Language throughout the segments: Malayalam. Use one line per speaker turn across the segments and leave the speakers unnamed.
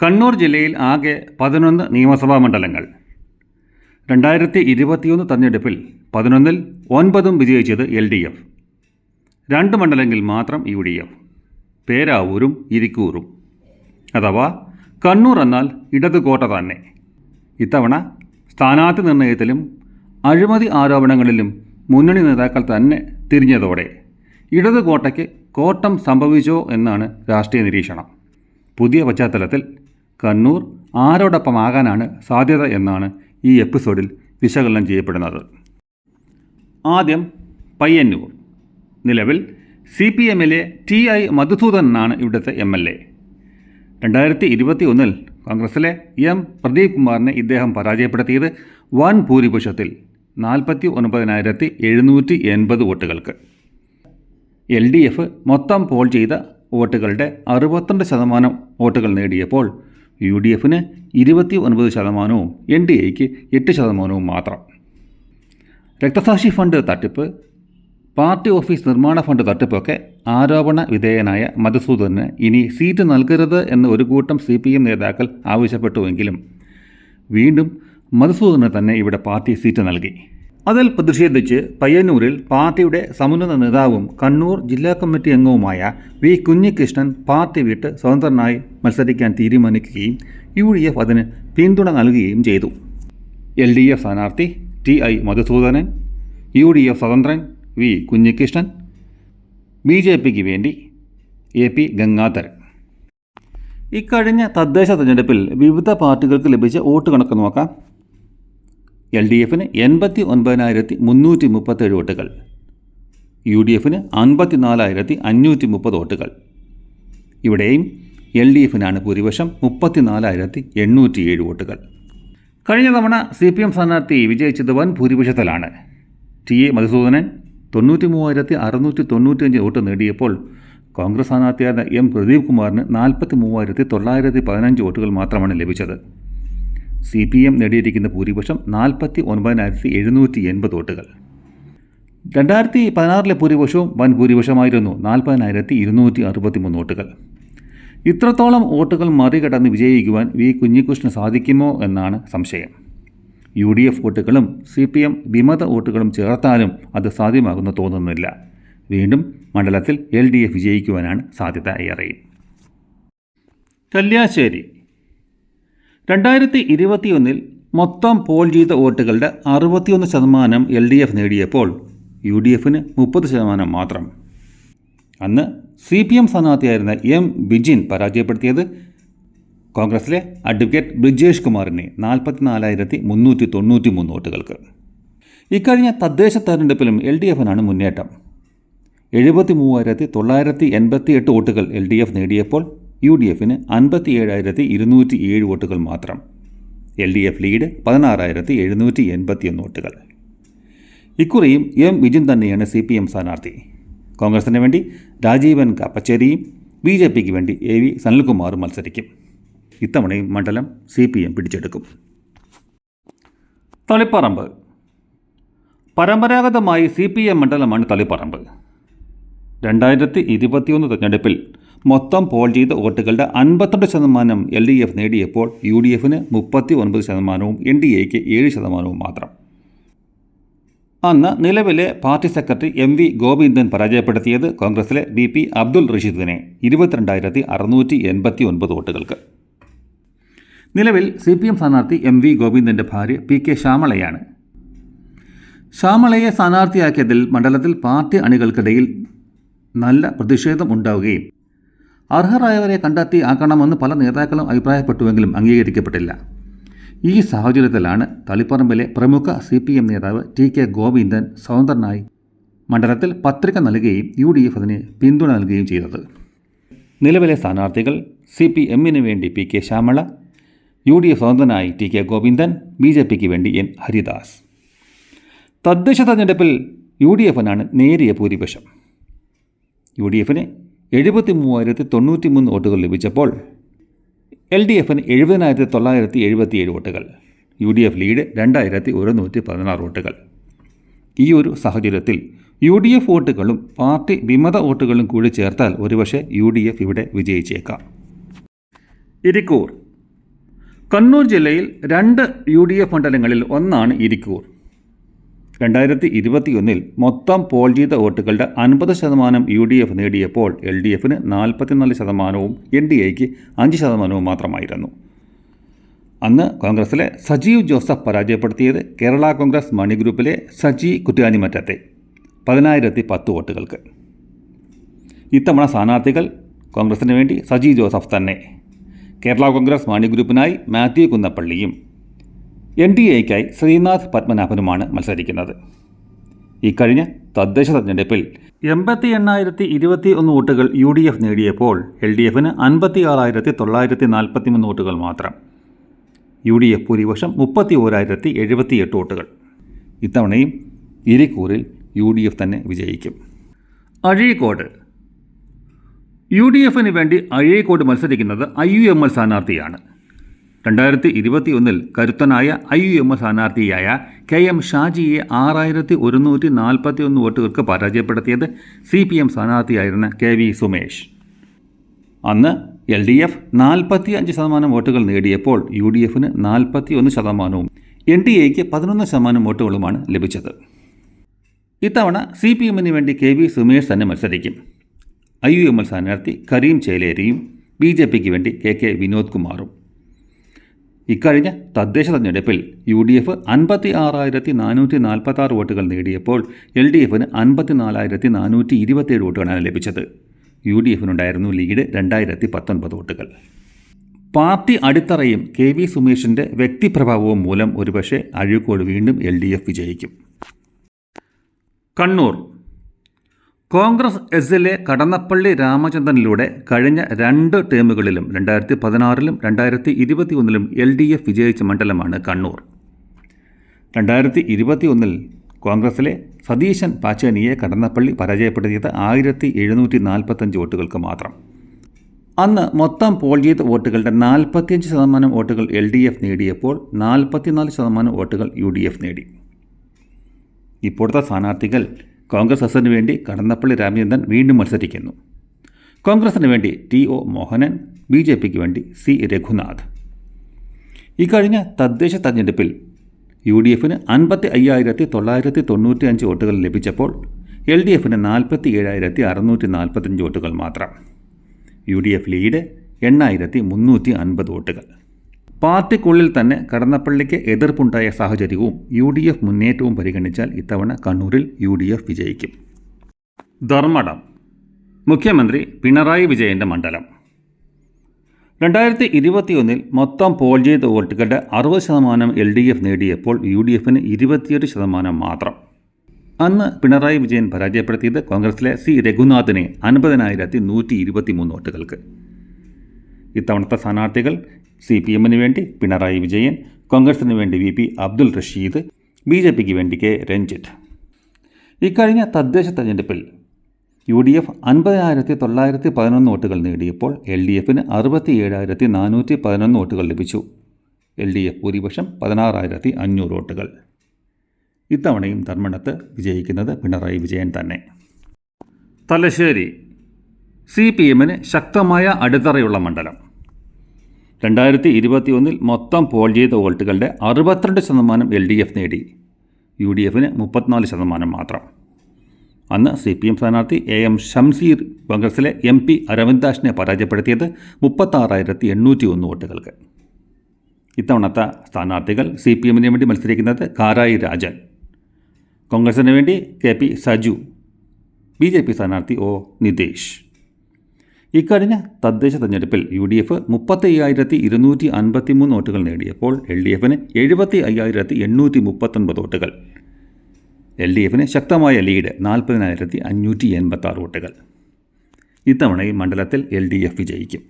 കണ്ണൂർ ജില്ലയിൽ ആകെ 11 നിയമസഭാ മണ്ഡലങ്ങൾ. 2021 തെരഞ്ഞെടുപ്പിൽ 11-ൽ 9 വിജയിച്ചത് LDF. 2 മണ്ഡലങ്ങളിൽ മാത്രം UDF. പേരാവൂരും ഇരിക്കൂറും. അഥവാ കണ്ണൂർ എന്നാൽ ഇടതുകോട്ട തന്നെ. ഇത്തവണ സ്ഥാനാർത്ഥി നിർണയത്തിലും അഴിമതി ആരോപണങ്ങളിലും മുന്നണി നേതാക്കൾ തന്നെ തിരിഞ്ഞതോടെ ഇടതുകോട്ടയ്ക്ക് കോട്ടം സംഭവിച്ചോ എന്നാണ് രാഷ്ട്രീയ നിരീക്ഷണം. പുതിയ പശ്ചാത്തലത്തിൽ കണ്ണൂർ ആരോടൊപ്പമാകാനാണ് സാധ്യത എന്നാണ് ഈ എപ്പിസോഡിൽ വിശകലനം ചെയ്യപ്പെടുന്നത്. ആദ്യം പയ്യന്നൂർ. നിലവിൽ CPMലെ TI മധുസൂദനാണ് ഇവിടുത്തെ MLA. 2021 കോൺഗ്രസിലെ M പ്രദീപ് കുമാറിനെ ഇദ്ദേഹം പരാജയപ്പെടുത്തിയത് വൻ ഭൂരിപക്ഷത്തിൽ 49,780 വോട്ടുകൾക്ക്. LDF മൊത്തം പോൾ ചെയ്ത വോട്ടുകളുടെ 62% വോട്ടുകൾ നേടിയപ്പോൾ UDFന് 29%, NDAയ്ക്ക് 8% മാത്രം. രക്തസാക്ഷി ഫണ്ട് തട്ടിപ്പ്, പാർട്ടി ഓഫീസ് നിർമ്മാണ ഫണ്ട് തട്ടിപ്പൊക്കെ ആരോപണ വിധേയനായ മധുസൂദന് ഇനി സീറ്റ് നൽകരുത് എന്ന് ഒരു കൂട്ടം CPM നേതാക്കൾ ആവശ്യപ്പെട്ടുവെങ്കിലും വീണ്ടും മധുസൂദന് തന്നെ ഇവിടെ പാർട്ടി സീറ്റ് നൽകി. അതിൽ പ്രതിഷേധിച്ച് പയ്യന്നൂരിൽ പാർട്ടിയുടെ സമുന്നത നേതാവും കണ്ണൂർ ജില്ലാ കമ്മിറ്റി അംഗവുമായ V കുഞ്ഞികൃഷ്ണൻ പാർട്ടി വിട്ട് സ്വതന്ത്രനായി മത്സരിക്കാൻ തീരുമാനിക്കുകയും UDF അതിന് പിന്തുണ നൽകുകയും ചെയ്തു. LDF സ്ഥാനാർത്ഥി TI Madhusoodanan, UDF സ്വതന്ത്രൻ V Kunhikrishnan, BJPക്ക് വേണ്ടി AP ഗംഗാധരൻ. ഇക്കഴിഞ്ഞ തദ്ദേശ തെരഞ്ഞെടുപ്പിൽ വിവിധ പാർട്ടികൾക്ക് ലഭിച്ച വോട്ട് കണക്ക് നോക്കാം. LDFന് 89,337 വോട്ടുകൾ, UDFന് 54,530 വോട്ടുകൾ. ഇവിടെയും LDFനാണ് ഭൂരിപക്ഷം, 34,807 വോട്ടുകൾ. കഴിഞ്ഞ തവണ CPM സ്ഥാനാർത്ഥി വിജയിച്ചത് വൻ ഭൂരിപക്ഷത്തിലാണ്. TA മധുസൂദനൻ 93,695 വോട്ട് നേടിയപ്പോൾ കോൺഗ്രസ് സ്ഥാനാർത്ഥിയായ M പ്രദീപ് കുമാറിന് 43,915 വോട്ടുകൾ മാത്രമാണ് ലഭിച്ചത്. CPM നേടിയിരിക്കുന്ന ഭൂരിപക്ഷം 49,780 വോട്ടുകൾ. 2016 ഭൂരിപക്ഷവും വൻ ഭൂരിപക്ഷമായിരുന്നു, 40,263 വോട്ടുകൾ. ഇത്രത്തോളം വോട്ടുകൾ മറികടന്ന് വിജയിക്കുവാൻ V കുഞ്ഞികൃഷ്ണന് സാധിക്കുമോ എന്നാണ് സംശയം. UDF വോട്ടുകളും CPM വിമത വോട്ടുകളും ചേർത്താലും അത് സാധ്യമാകുമെന്ന് തോന്നുന്നില്ല. വീണ്ടും മണ്ഡലത്തിൽ LDF വിജയിക്കുവാനാണ് സാധ്യത ഏറെയും. കല്യാശ്ശേരി. 2021 മൊത്തം പോൾ ചെയ്ത വോട്ടുകളുടെ 61% LDF നേടിയപ്പോൾ UDFന് 30% മാത്രം. അന്ന് CPM സ്ഥാനാർത്ഥിയായിരുന്ന M ബിജിൻ പരാജയപ്പെടുത്തിയത് കോൺഗ്രസിലെ അഡ്വക്കേറ്റ് ബ്രിജേഷ് കുമാറിനെ 44,393 വോട്ടുകൾക്ക്. ഇക്കഴിഞ്ഞ തദ്ദേശ തെരഞ്ഞെടുപ്പിലും LDFനാണ് മുന്നേറ്റം. 73,988 വോട്ടുകൾ LDF നേടിയപ്പോൾ UDFന് 57,207 വോട്ടുകൾ മാത്രം. LDF ലീഡ് 16,781 വോട്ടുകൾ. ഇക്കുറിയും M ബിജിൻ തന്നെയാണ് CPM സ്ഥാനാർത്ഥി. കോൺഗ്രസിന് വേണ്ടി രാജീവൻ കപ്പച്ചേരിയും BJPക്ക് വേണ്ടി AV സനൽകുമാറും മത്സരിക്കും. ഇത്തവണയും മണ്ഡലം CPM പിടിച്ചെടുക്കും. തളിപ്പറമ്പ്. പരമ്പരാഗതമായി CPM മണ്ഡലമാണ് തളിപ്പറമ്പ്. 2021 തെരഞ്ഞെടുപ്പിൽ മൊത്തം പോൾ ചെയ്ത വോട്ടുകളുടെ 52% LDF നേടിയപ്പോൾ UDFന് 39%, NDAയ്ക്ക് 7% മാത്രം. അന്ന് നിലവിലെ പാർട്ടി സെക്രട്ടറി MV ഗോവിന്ദൻ പരാജയപ്പെടുത്തിയത് കോൺഗ്രസിലെ VP അബ്ദുൾ റഷീദിനെ 22,689 വോട്ടുകൾക്ക്. നിലവിൽ CPM സ്ഥാനാർത്ഥി MV ഗോവിന്ദൻ്റെ ഭാര്യ PK ശ്യാമളയാണ്. ശ്യാമളയെ സ്ഥാനാർത്ഥിയാക്കിയതിൽ മണ്ഡലത്തിൽ പാർട്ടി അണികൾക്കിടയിൽ നല്ല പ്രതിഷേധം ഉണ്ടാവുകയും അർഹരായവരെ കണ്ടെത്തി ആക്കണമെന്ന് പല നേതാക്കളും അഭിപ്രായപ്പെട്ടുവെങ്കിലും അംഗീകരിക്കപ്പെട്ടില്ല. ഈ സാഹചര്യത്തിലാണ് തളിപ്പറമ്പിലെ പ്രമുഖ CPM നേതാവ് TK ഗോവിന്ദൻ സ്വതന്ത്രനായി മണ്ഡലത്തിൽ പത്രിക നൽകുകയും UDF അതിന് പിന്തുണ നൽകുകയും ചെയ്തത്. നിലവിലെ സ്ഥാനാർത്ഥികൾ CPMന് വേണ്ടി PK ശ്യാമള, UDF സ്വതന്ത്രനായി TK ഗോവിന്ദൻ, BJPക്ക് വേണ്ടി N ഹരിദാസ്. തദ്ദേശ തെരഞ്ഞെടുപ്പിൽ UDFനാണ് നേരിയ ഭൂരിപക്ഷം. UDFന് 73,093 വോട്ടുകൾ ലഭിച്ചപ്പോൾ LDFന് 70,977 വോട്ടുകൾ. UDF ലീഡ് 2,116 വോട്ടുകൾ. ഈ ഒരു സാഹചര്യത്തിൽ UDF വോട്ടുകളും പാർട്ടി വിമത വോട്ടുകളും കൂടി ചേർത്താൽ ഒരുപക്ഷെ UDF ഇവിടെ വിജയിച്ചേക്കാം. ഇരിക്കൂർ. കണ്ണൂർ ജില്ലയിൽ 2 UDF മണ്ഡലങ്ങളിൽ ഒന്നാണ് ഇരിക്കൂർ. 2021 മൊത്തം പോൾ ചെയ്ത വോട്ടുകളുടെ 50% UDF നേടിയപ്പോൾ LDFന് 44%, NDAയ്ക്ക് 5% മാത്രമായിരുന്നു. അന്ന് കോൺഗ്രസിലെ സജീവ് ജോസഫ് പരാജയപ്പെടുത്തിയത് കേരള കോൺഗ്രസ് മണി ഗ്രൂപ്പിലെ സജി കുറ്റ്യാനിമറ്റത്തെ 10,010 വോട്ടുകൾക്ക്. ഇത്തവണ സ്ഥാനാർത്ഥികൾ കോൺഗ്രസിന് വേണ്ടി സജി ജോസഫ് തന്നെ, കേരള കോൺഗ്രസ് മണി ഗ്രൂപ്പിനായി മാത്യു കുന്നപ്പള്ളിയും NDAയ്ക്കായി ശ്രീനാഥ് പത്മനാഭനുമാണ് മത്സരിക്കുന്നത്. ഇക്കഴിഞ്ഞ തദ്ദേശ തെരഞ്ഞെടുപ്പിൽ 88,021 വോട്ടുകൾ UDF നേടിയപ്പോൾ LDFന് 56,943 വോട്ടുകൾ മാത്രം. UDF ഭൂരിപക്ഷം 31,078 വോട്ടുകൾ. ഇത്തവണയും ഇരിക്കൂറിൽ UDF തന്നെ വിജയിക്കും. അഴീക്കോട്. UDFന് വേണ്ടി അഴീക്കോട് മത്സരിക്കുന്നത് IUML സ്ഥാനാർത്ഥിയാണ്. 2021 കരുത്തനായ IUML സ്ഥാനാർത്ഥിയായ KM ഷാജിയെ 6,141 വോട്ടുകൾക്ക് പരാജയപ്പെടുത്തിയത് CPM സ്ഥാനാർത്ഥിയായിരുന്ന KV സുമേഷ്. അന്ന് LDF 45% വോട്ടുകൾ നേടിയപ്പോൾ UDFന് 41%, NDAയ്ക്ക് 11% വോട്ടുകളുമാണ് ലഭിച്ചത്. ഇത്തവണ CPMന് വേണ്ടി KV സുമേഷ് തന്നെ മത്സരിക്കും. IUML സ്ഥാനാർത്ഥി കരീം ചേലേരിയും BJPക്ക് വേണ്ടി KK വിനോദ് കുമാറും. ഇക്കഴിഞ്ഞ തദ്ദേശ തെരഞ്ഞെടുപ്പിൽ UDF 56,446 വോട്ടുകൾ നേടിയപ്പോൾ LDFന് 54,427 വോട്ടുകളാണ് ലഭിച്ചത്. UDFനുണ്ടായിരുന്നു ലീഡ് 2,019 വോട്ടുകൾ. പാർട്ടി അടിത്തറയും KV സുമേഷിൻ്റെ വ്യക്തിപ്രഭാവവും മൂലം ഒരുപക്ഷെ അഴീക്കോട് വീണ്ടും LDF വിജയിക്കും. കണ്ണൂർ. കോൺഗ്രസ് എസിലെ കടന്നപ്പള്ളി രാമചന്ദ്രനിലൂടെ കഴിഞ്ഞ 2 ടേമുകളിലും 2016 2021 LDF വിജയിച്ച മണ്ഡലമാണ് കണ്ണൂർ. 2021 കോൺഗ്രസിലെ സതീശൻ പാച്ചേനിയെ കടന്നപ്പള്ളി പരാജയപ്പെടുത്തിയത് 1,745 വോട്ടുകൾക്ക് മാത്രം. അന്ന് മൊത്തം പോൾ ചെയ്ത വോട്ടുകളുടെ 45% വോട്ടുകൾ LDF നേടിയപ്പോൾ 44% വോട്ടുകൾ UDF നേടി. ഇപ്പോഴത്തെ സ്ഥാനാർത്ഥികൾ കോൺഗ്രസ് എസിന് വേണ്ടി കടന്നപ്പള്ളി രാമചന്ദ്രൻ വീണ്ടും മത്സരിക്കുന്നു. കോൺഗ്രസിന് വേണ്ടി TO മോഹനൻ, BJPക്ക് വേണ്ടി C രഘുനാഥ്. ഇക്കഴിഞ്ഞ തദ്ദേശ തെരഞ്ഞെടുപ്പിൽ UDFന് 55,995 വോട്ടുകൾ ലഭിച്ചപ്പോൾ LDFന് 47,645 വോട്ടുകൾ മാത്രം. UDF ലീഡ് 8,350 വോട്ടുകൾ. പാർട്ടിക്കുള്ളിൽ തന്നെ കടന്നപ്പള്ളിക്ക് എതിർപ്പുണ്ടായ സാഹചര്യവും UDF മുന്നേറ്റവും പരിഗണിച്ചാൽ ഇത്തവണ കണ്ണൂരിൽ UDF വിജയിക്കും. ധർമ്മടം. മുഖ്യമന്ത്രി പിണറായി വിജയൻ്റെ മണ്ഡലം. 2021 മൊത്തം പോൾ ചെയ്ത വോട്ടുകളുടെ 60% LDF നേടിയപ്പോൾ UDFന് 21% മാത്രം. അന്ന് പിണറായി വിജയൻ പരാജയപ്പെടുത്തിയത് കോൺഗ്രസിലെ C രഘുനാഥിനെ 50,123 വോട്ടുകൾക്ക്. ഇത്തവണത്തെ സ്ഥാനാർത്ഥികൾ CPMന് വേണ്ടി പിണറായി വിജയൻ, കോൺഗ്രസിന് വേണ്ടി VP അബ്ദുൾ റഷീദ്, BJPക്ക് വേണ്ടി K രഞ്ജിത്ത്. ഇക്കഴിഞ്ഞ തദ്ദേശ തെരഞ്ഞെടുപ്പിൽ UDF 50,911 വോട്ടുകൾ നേടിയപ്പോൾ LDFന് 67,411 വോട്ടുകൾ ലഭിച്ചു. LDF ഭൂരിപക്ഷം 16,500 വോട്ടുകൾ. ഇത്തവണയും ധർമ്മടത്ത് വിജയിക്കുന്നത് പിണറായി വിജയൻ തന്നെ. തലശ്ശേരി. CPMന് ശക്തമായ അടിത്തറയുള്ള മണ്ഡലം. 2021 മൊത്തം പോൾ ചെയ്ത വോട്ടുകളുടെ 62% LDF നേടി. UDFന് 34% മാത്രം. അന്ന് CPM സ്ഥാനാർത്ഥി AM ഷംസീർ കോൺഗ്രസിലെ MP അരവിന്ദാഷിനെ പരാജയപ്പെടുത്തിയത് 36,801 വോട്ടുകൾക്ക്. ഇത്തവണത്തെ സ്ഥാനാർത്ഥികൾ CPMന് വേണ്ടി മത്സരിക്കുന്നത് കാരായി രാജൻ, കോൺഗ്രസിന് വേണ്ടി KP സജു, BJP സ്ഥാനാർത്ഥി O നിതേഷ്. ഇക്കഴിഞ്ഞ തദ്ദേശ തെരഞ്ഞെടുപ്പിൽ UDF 35,253 വോട്ടുകൾ നേടിയപ്പോൾ LDFന് 75,839 വോട്ടുകൾ. LDFന് ശക്തമായ ലീഡ് 40,586 വോട്ടുകൾ. ഇത്തവണ ഈ മണ്ഡലത്തിൽ LDF വിജയിക്കും.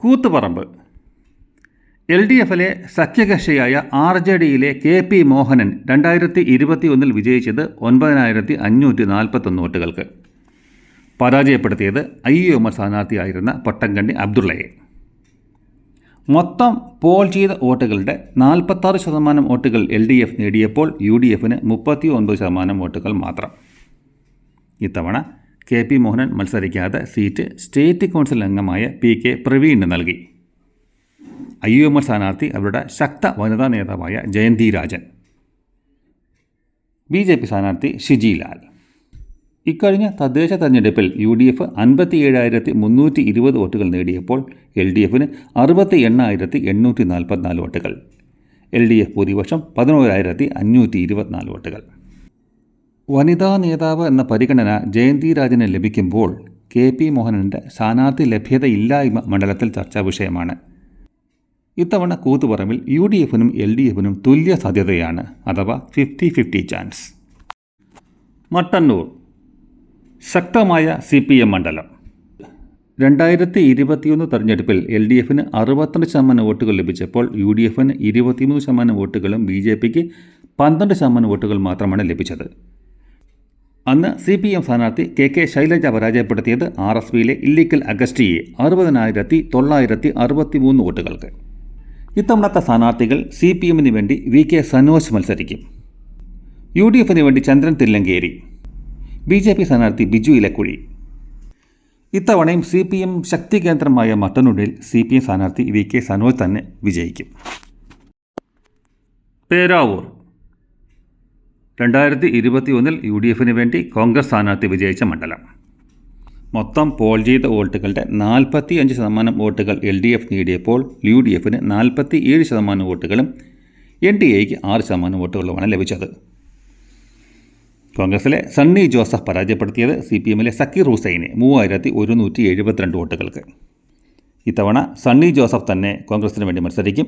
കൂത്തുപറമ്പ്. LDFിലെ സഖ്യകക്ഷിയായ RJDയിലെ KP മോഹനൻ 2021 വിജയിച്ചത് 9,541 വോട്ടുകൾക്ക്. പരാജയപ്പെടുത്തിയത് IUML സ്ഥാനാർത്ഥിയായിരുന്ന പൊട്ടങ്കണ്ടി അബ്ദുള്ളയെ. മൊത്തം പോൾ ചെയ്ത വോട്ടുകളുടെ 46% വോട്ടുകൾ LDF നേടിയപ്പോൾ UDFന് 39% വോട്ടുകൾ മാത്രം. ഇത്തവണ KP മോഹനൻ മത്സരിക്കാതെ സീറ്റ് സ്റ്റേറ്റ് കൗൺസിൽ അംഗമായ PK പ്രവീണിന് നൽകി. IUML സ്ഥാനാർത്ഥി അവരുടെ ശക്ത വനിതാ നേതാവായ ജയന്തി രാജൻ. BJP സ്ഥാനാർത്ഥി ഷിജി ലാൽ. ഇക്കഴിഞ്ഞ തദ്ദേശ തെരഞ്ഞെടുപ്പിൽ UDF 57,320 വോട്ടുകൾ നേടിയപ്പോൾ LDFന് 68,844 വോട്ടുകൾ. LDF ഭൂരിപക്ഷം 11,524 വോട്ടുകൾ. വനിതാ നേതാവ് എന്ന പരിഗണന ജയന്തി രാജന് ലഭിക്കുമ്പോൾ KP മോഹനൻ്റെ സ്ഥാനാർത്ഥി ലഭ്യതയില്ലായ്മ മണ്ഡലത്തിൽ ചർച്ചാ വിഷയമാണ്. ഇത്തവണ കൂത്തുപറമ്പിൽ UDFനും LDFനും തുല്യ സാധ്യതയാണ്, അഥവാ 50-50 ചാൻസ്. മട്ടന്നൂർ ശക്തമായ CPM മണ്ഡലം. 2021 തെരഞ്ഞെടുപ്പിൽ LDFന് 62% വോട്ടുകൾ ലഭിച്ചപ്പോൾ UDFന് 23% വോട്ടുകളും BJPക്ക് 12% വോട്ടുകൾ മാത്രമാണ് ലഭിച്ചത്. അന്ന് CPM സ്ഥാനാർത്ഥി KK ശൈലജ പരാജയപ്പെടുത്തിയത് RSPയിലെ ഇല്ലിക്കൽ അഗസ്റ്റിയെ 60,963 വോട്ടുകൾക്ക്. ഇത്തവണത്തെ സ്ഥാനാർത്ഥികൾ CPMന് വേണ്ടി VK സനോജ് മത്സരിക്കും. UDFന് വേണ്ടി ചന്ദ്രൻ തില്ലങ്കേരി, BJP സ്ഥാനാർത്ഥി ബിജു ഇലക്കുഴി. ഇത്തവണയും CPM ശക്തി കേന്ദ്രമായ മട്ടന്നൂരിൽ CPM സ്ഥാനാർത്ഥി VK സനോജ് തന്നെ വിജയിക്കും. പേരാവൂർ 2021 UDFന് വേണ്ടി കോൺഗ്രസ് സ്ഥാനാർത്ഥി വിജയിച്ച മണ്ഡലം. മൊത്തം പോൾ ചെയ്ത വോട്ടുകളുടെ 45% വോട്ടുകൾ LDF നേടിയപ്പോൾ UDFന് 47% വോട്ടുകളും NDAക്ക് 6% വോട്ടുകളുമാണ് ലഭിച്ചത്. കോൺഗ്രസിലെ സണ്ണി ജോസഫ് പരാജയപ്പെടുത്തിയത് CPMലെ സക്കീർ ഹുസൈനെ 3,172 വോട്ടുകൾക്ക്. ഇത്തവണ സണ്ണി ജോസഫ് തന്നെ കോൺഗ്രസിന് വേണ്ടി മത്സരിക്കും.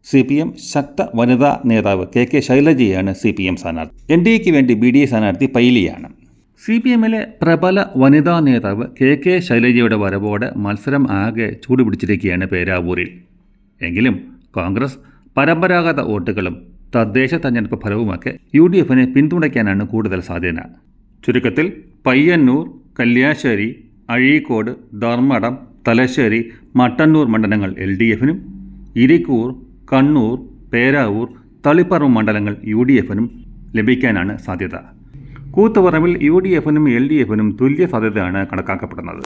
CPM ശക്ത വനിതാ നേതാവ് KK ശൈലജയാണ് CPM സ്ഥാനാർത്ഥി. NDAക്ക് വേണ്ടി BDA സ്ഥാനാർത്ഥി പൈലിയാണ്. CPMലെ പ്രബല വനിതാ നേതാവ് KK ശൈലജയുടെ വരവോടെ മത്സരം ആകെ ചൂടുപിടിച്ചിരിക്കുകയാണ് പേരാവൂരിൽ. എങ്കിലും കോൺഗ്രസ് പരമ്പരാഗത വോട്ടുകളും തദ്ദേശ തെരഞ്ഞെടുപ്പ് ഫലവുമൊക്കെ UDFനെ പിന്തുണയ്ക്കാനാണ് കൂടുതൽ സാധ്യത. ചുരുക്കത്തിൽ പയ്യന്നൂർ, കല്യാശ്ശേരി, അഴീക്കോട്, ധർമ്മടം, തലശ്ശേരി, മട്ടന്നൂർ മണ്ഡലങ്ങൾ LDFനും, ഇരിക്കൂർ, കണ്ണൂർ, പേരാവൂർ, തളിപ്പറമ്പ് മണ്ഡലങ്ങൾ UDFനും ലഭിക്കാനാണ് സാധ്യത. കൂത്തുപറമ്പിൽ UDFനും LDFനും തുല്യ സാധ്യതയാണ് കണക്കാക്കപ്പെടുന്നത്.